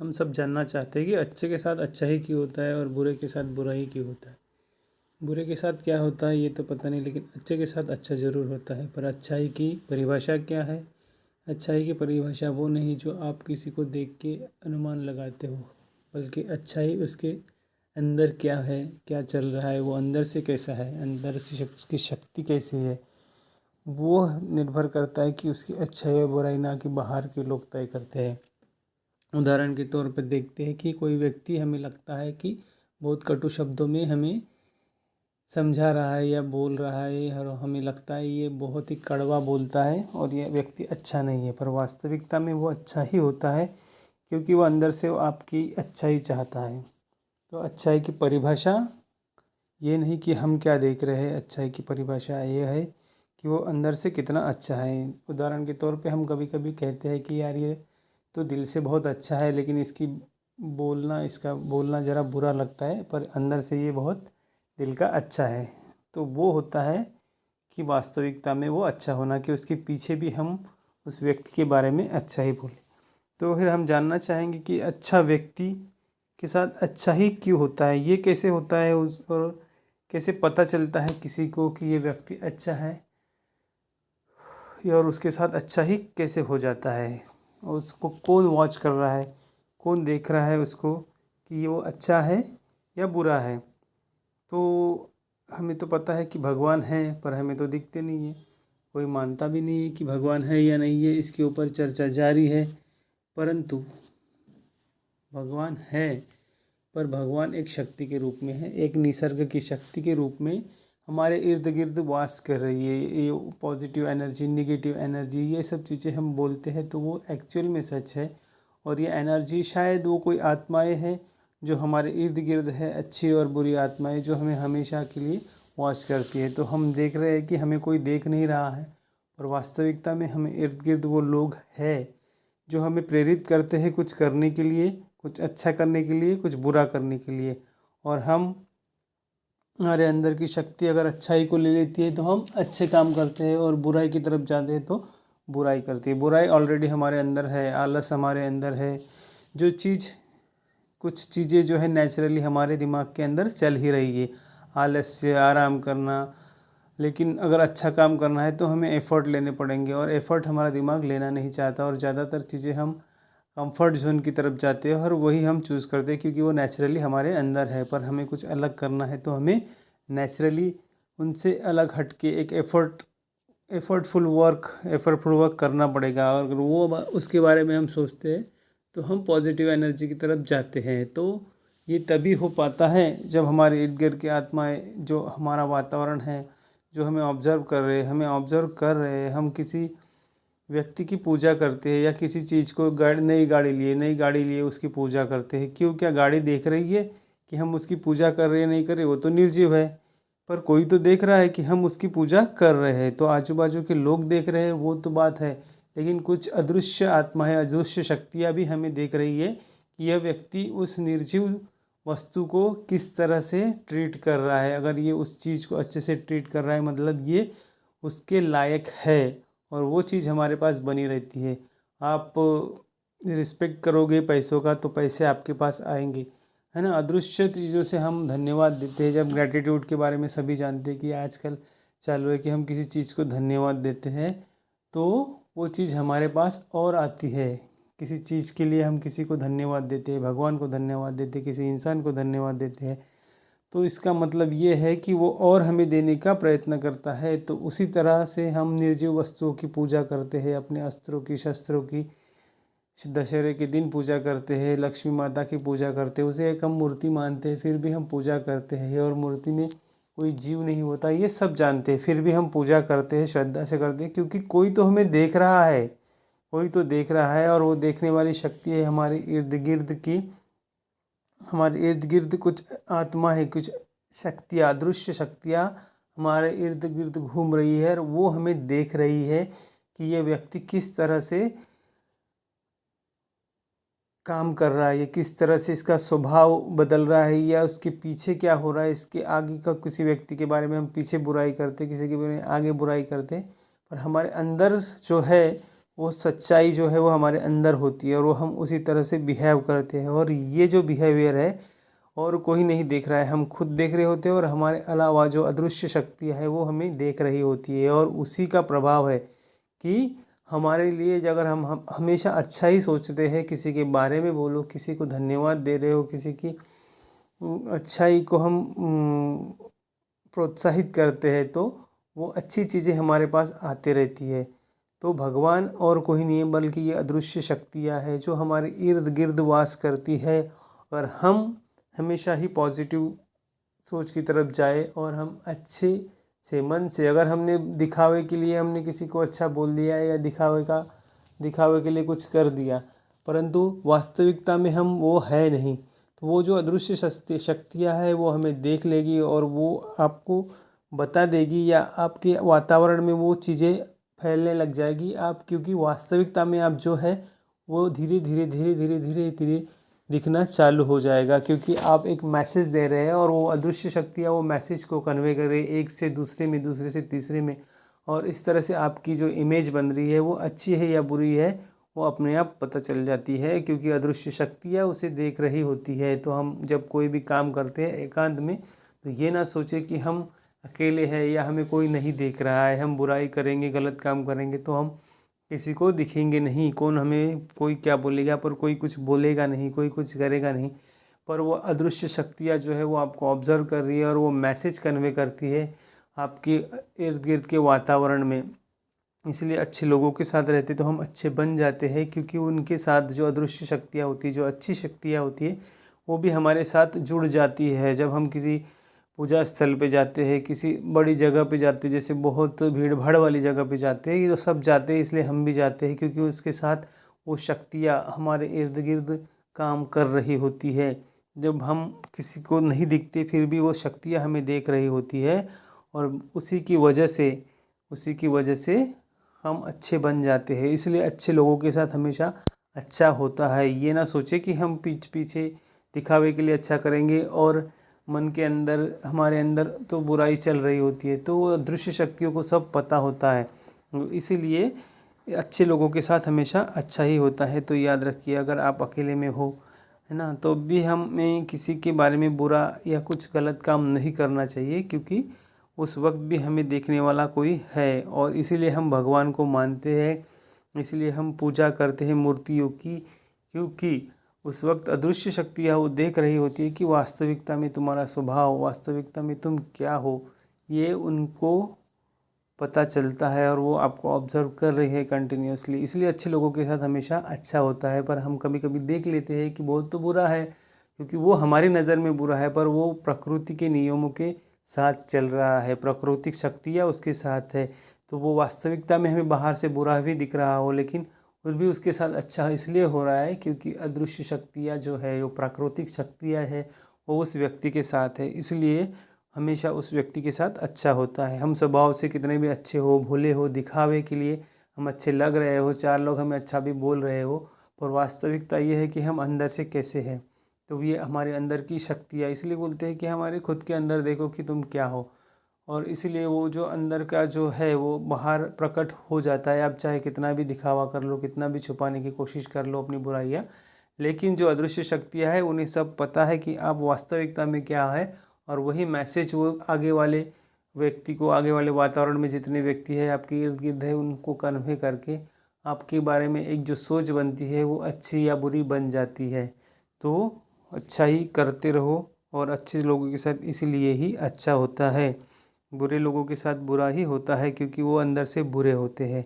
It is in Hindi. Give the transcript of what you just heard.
हम सब जानना चाहते हैं कि अच्छे के साथ अच्छा ही क्यों होता है और बुरे के साथ बुरा ही क्यों होता है। बुरे के साथ क्या होता है ये तो पता नहीं, लेकिन अच्छे के साथ अच्छा ज़रूर होता है। पर अच्छाई की परिभाषा क्या है? अच्छाई की परिभाषा वो नहीं जो आप किसी को देख के अनुमान लगाते हो, बल्कि अच्छाई उसके अंदर क्या है, क्या चल रहा है, वो अंदर से कैसा है, अंदर से उसकी शक्ति कैसी है, वो निर्भर करता है कि उसकी अच्छाई और बुराई ना कि बाहर के लोग तय करते हैं। उदाहरण के तौर पर देखते हैं कि कोई व्यक्ति हमें लगता है कि बहुत कटु शब्दों में हमें समझा रहा है या बोल रहा है, और हमें लगता है ये बहुत ही कड़वा बोलता है और ये व्यक्ति अच्छा नहीं है, पर वास्तविकता में वो अच्छा ही होता है, क्योंकि वो अंदर से वो आपकी अच्छाई चाहता है। तो अच्छाई की परिभाषा ये नहीं कि हम क्या देख रहे हैं, अच्छाई की परिभाषा ये है कि वो अंदर से कितना अच्छा है। उदाहरण के तौर पे हम कभी कभी कहते हैं कि यार ये तो दिल से बहुत अच्छा है, लेकिन इसका बोलना ज़रा बुरा लगता है, पर अंदर से ये बहुत दिल का अच्छा है। तो वो होता है कि वास्तविकता में वो अच्छा होना, कि उसके पीछे भी हम उस व्यक्ति के बारे में अच्छा ही बोलें। तो फिर हम जानना चाहेंगे कि अच्छा व्यक्ति के साथ अच्छा ही क्यों होता है, ये कैसे होता है, और कैसे पता चलता है किसी को कि ये व्यक्ति अच्छा है, और उसके साथ अच्छा ही कैसे हो जाता है, और उसको कौन वॉच कर रहा है, कौन देख रहा है उसको कि वो अच्छा है या बुरा है। तो हमें तो पता है कि भगवान है, पर हमें तो दिखते नहीं है, कोई मानता भी नहीं है कि भगवान है या नहीं है, इसके ऊपर चर्चा जारी है। परंतु भगवान है, पर भगवान एक शक्ति के रूप में है, एक निसर्ग की शक्ति के रूप में हमारे इर्द गिर्द वास कर रही है। ये पॉजिटिव एनर्जी, नेगेटिव एनर्जी, ये सब चीज़ें हम बोलते हैं तो वो एक्चुअल में सच है। और ये एनर्जी शायद वो कोई आत्माएं हैं जो हमारे इर्द गिर्द है, अच्छी और बुरी आत्माएं जो हमें हमेशा के लिए वॉच करती है। तो हम देख रहे हैं कि हमें कोई देख नहीं रहा है, और वास्तविकता में हमें इर्द गिर्द वो लोग हैं जो हमें प्रेरित करते हैं कुछ करने के लिए, कुछ अच्छा करने के लिए, कुछ बुरा करने के लिए। और हमारे अंदर की शक्ति अगर अच्छाई को ले लेती है तो हम अच्छे काम करते हैं, और बुराई की तरफ जाते हैं तो बुराई करती है। बुराई ऑलरेडी हमारे अंदर है, आलस हमारे अंदर है, कुछ चीज़ें जो है नेचुरली हमारे दिमाग के अंदर चल ही रही है, आलस्य, आराम करना। लेकिन अगर अच्छा काम करना है तो हमें एफ़र्ट लेने पड़ेंगे, और एफ़र्ट हमारा दिमाग लेना नहीं चाहता, और ज़्यादातर चीज़ें हम कंफर्ट जोन की तरफ जाते हैं और वही हम चूज़ करते हैं, क्योंकि वो नेचुरली हमारे अंदर है। पर हमें कुछ अलग करना है तो हमें नेचुरली उनसे अलग हट के एक एफर्टफुल वर्क करना पड़ेगा। और अगर वो उसके बारे में हम सोचते हैं तो हम पॉजिटिव एनर्जी की तरफ जाते हैं। तो ये तभी हो पाता है जब हमारे इर्द गिर्द की आत्माएं, जो हमारा वातावरण है, जो हमें ऑब्जर्व कर रहे हैं, हम किसी व्यक्ति की पूजा करते हैं या किसी चीज़ को, नई गाड़ी लिए उसकी पूजा करते हैं। क्यों? क्या गाड़ी देख रही है कि हम उसकी पूजा कर रहे हैं, नहीं कर रहे? वो तो निर्जीव है, पर कोई तो देख रहा है कि हम उसकी पूजा कर रहे हैं। तो आजू बाजू के लोग देख रहे हैं वो तो बात है, लेकिन कुछ अदृश्य आत्मा है, अदृश्य शक्तियाँ भी हमें देख रही है कि यह व्यक्ति उस निर्जीव वस्तु को किस तरह से ट्रीट कर रहा है। अगर ये उस चीज़ को अच्छे से ट्रीट कर रहा है, मतलब ये उसके लायक है, और वो चीज़ हमारे पास बनी रहती है। आप रिस्पेक्ट करोगे पैसों का तो पैसे आपके पास आएंगे, है ना। अदृश्य चीज़ों से हम धन्यवाद देते हैं। जब ग्रैटिट्यूड के बारे में सभी जानते हैं कि आजकल चालू है कि हम किसी चीज़ को धन्यवाद देते हैं तो वो चीज़ हमारे पास और आती है। किसी चीज़ के लिए हम किसी को धन्यवाद देते हैं, भगवान को धन्यवाद देते हैं, किसी इंसान को धन्यवाद देते हैं, तो इसका मतलब ये है कि वो और हमें देने का प्रयत्न करता है। तो उसी तरह से हम निर्जीव वस्तुओं की पूजा करते हैं, अपने अस्त्रों की, शस्त्रों की। दशहरे के दिन पूजा करते हैं, लक्ष्मी माता की पूजा करते हैं, उसे एक हम मूर्ति मानते हैं, फिर भी हम पूजा करते हैं। और मूर्ति में कोई जीव नहीं होता, ये सब जानते हैं, फिर भी हम पूजा करते हैं, श्रद्धा से करते हैं, क्योंकि कोई तो हमें देख रहा है, कोई तो देख रहा है। और वो देखने वाली शक्ति है हमारे इर्द गिर्द की। हमारे इर्द गिर्द कुछ आत्मा है, कुछ शक्तियाँ, अदृश्य शक्तियाँ हमारे इर्द गिर्द घूम रही है, और वो हमें देख रही है कि ये व्यक्ति किस तरह से काम कर रहा है, ये किस तरह से इसका स्वभाव बदल रहा है, या उसके पीछे क्या हो रहा है। इसके आगे का किसी व्यक्ति के बारे में हम पीछे बुराई करते, किसी के बारे में आगे बुराई करते, पर हमारे अंदर जो है वो सच्चाई जो है वो हमारे अंदर होती है और वो हम उसी तरह से बिहेव करते हैं। और ये जो बिहेवियर है और कोई नहीं देख रहा है, हम खुद देख रहे होते हैं और हमारे अलावा जो अदृश्य शक्ति है वो हमें देख रही होती है। और उसी का प्रभाव है कि हमारे लिए अगर हम हमेशा अच्छा ही सोचते हैं, किसी के बारे में बोलो, किसी को धन्यवाद दे रहे हो, किसी की अच्छाई को हम प्रोत्साहित करते हैं, तो वो अच्छी चीज़ें हमारे पास आते रहती है। तो भगवान और कोई नहीं है बल्कि ये अदृश्य शक्तियाँ हैं जो हमारे इर्द गिर्द वास करती है। और हम हमेशा ही पॉजिटिव सोच की तरफ जाए और हम अच्छे से मन से, अगर हमने दिखावे के लिए हमने किसी को अच्छा बोल दिया या दिखावे के लिए कुछ कर दिया, परंतु वास्तविकता में हम वो है नहीं, तो वो जो अदृश्य शक्तियाँ है वो हमें देख लेगी और वो आपको बता देगी या आपके वातावरण में वो चीज़ें फैलने लग जाएगी। आप क्योंकि वास्तविकता में आप जो है वो धीरे धीरे धीरे धीरे धीरे धीरे दिखना चालू हो जाएगा, क्योंकि आप एक मैसेज दे रहे हैं और वो अदृश्य शक्तियाँ वो मैसेज को कन्वे कर रही है एक से दूसरे में, दूसरे से तीसरे में। और इस तरह से आपकी जो इमेज बन रही है वो अच्छी है या बुरी है वो अपने आप पता चल जाती है, क्योंकि अदृश्य शक्तियाँ उसे देख रही होती है। तो हम जब कोई भी काम करते हैं एकांत में, तो ये ना सोचे कि हम अकेले हैं या हमें कोई नहीं देख रहा है। हम बुराई करेंगे, गलत काम करेंगे तो हम किसी को दिखेंगे नहीं, कौन हमें कोई क्या बोलेगा, पर कोई कुछ बोलेगा नहीं, कोई कुछ करेगा नहीं। पर वो अदृश्य शक्तियाँ जो है वो आपको ऑब्जर्व कर रही है और वो मैसेज कन्वे करती है आपके इर्द गिर्द के वातावरण में। इसलिए अच्छे लोगों के साथ रहते तो हम अच्छे बन जाते हैं, क्योंकि उनके साथ जो अदृश्य शक्तियाँ होती है, जो अच्छी शक्तियाँ होती है, वो भी हमारे साथ जुड़ जाती है। जब हम किसी पूजा स्थल पे जाते हैं, किसी बड़ी जगह पे जाते हैं, जैसे बहुत भीड़ भाड़ वाली जगह पे जाते हैं, ये तो सब जाते हैं इसलिए हम भी जाते हैं, क्योंकि उसके साथ वो शक्तियाँ हमारे इर्द गिर्द काम कर रही होती है। जब हम किसी को नहीं दिखते फिर भी वो शक्तियाँ हमें देख रही होती है और उसी की वजह से हम अच्छे बन जाते हैं। इसलिए अच्छे लोगों के साथ हमेशा अच्छा होता है। ये ना सोचे कि हम पीछे दिखावे के लिए अच्छा करेंगे और मन के अंदर हमारे अंदर तो बुराई चल रही होती है। तो वो दृश्य शक्तियों को सब पता होता है, इसीलिए अच्छे लोगों के साथ हमेशा अच्छा ही होता है। तो याद रखिए, अगर आप अकेले में हो, है ना, तो भी हमें किसी के बारे में बुरा या कुछ गलत काम नहीं करना चाहिए, क्योंकि उस वक्त भी हमें देखने वाला कोई है। और इसीलिए हम भगवान को मानते हैं, इसलिए हम पूजा करते हैं मूर्तियों की, क्योंकि उस वक्त अदृश्य शक्तियाँ वो देख रही होती है कि वास्तविकता में तुम्हारा स्वभाव, वास्तविकता में तुम क्या हो, ये उनको पता चलता है और वो आपको ऑब्जर्व कर रही है कंटिन्यूसली। इसलिए अच्छे लोगों के साथ हमेशा अच्छा होता है। पर हम कभी कभी देख लेते हैं कि बहुत तो बुरा है, क्योंकि वो हमारी नज़र में बुरा है, पर वो प्रकृति के नियमों के साथ चल रहा है, प्राकृतिक शक्तियाँ उसके साथ है। तो वो वास्तविकता में हमें बाहर से बुरा भी दिख रहा हो, लेकिन फिर भी उसके साथ अच्छा इसलिए हो रहा है क्योंकि अदृश्य शक्तियाँ जो है, जो प्राकृतिक शक्तियाँ है, वो उस व्यक्ति के साथ है। इसलिए हमेशा उस व्यक्ति के साथ अच्छा होता है। हम स्वभाव से कितने भी अच्छे हो, भोले हो, दिखावे के लिए हम अच्छे लग रहे हो, चार लोग हमें अच्छा भी बोल रहे हो, पर वास्तविकता ये है कि हम अंदर से कैसे हैं। तो ये हमारे अंदर की शक्तियाँ, इसलिए बोलते हैं कि हमारे खुद के अंदर देखो कि तुम क्या हो। और इसलिए वो जो अंदर का जो है वो बाहर प्रकट हो जाता है। आप चाहे कितना भी दिखावा कर लो, कितना भी छुपाने की कोशिश कर लो अपनी बुराइयाँ, लेकिन जो अदृश्य शक्तियाँ है उन्हें सब पता है कि आप वास्तविकता में क्या है। और वही मैसेज वो आगे वाले व्यक्ति को, आगे वाले वातावरण में जितने व्यक्ति है आपके इर्द गिर्द है, उनको कन्वे करके आपके बारे में एक जो सोच बनती है वो अच्छी या बुरी बन जाती है। तो अच्छा ही करते रहो और अच्छे लोगों के साथ इसीलिए ही अच्छा होता है। बुरे लोगों के साथ बुरा ही होता है, क्योंकि वो अंदर से बुरे होते हैं।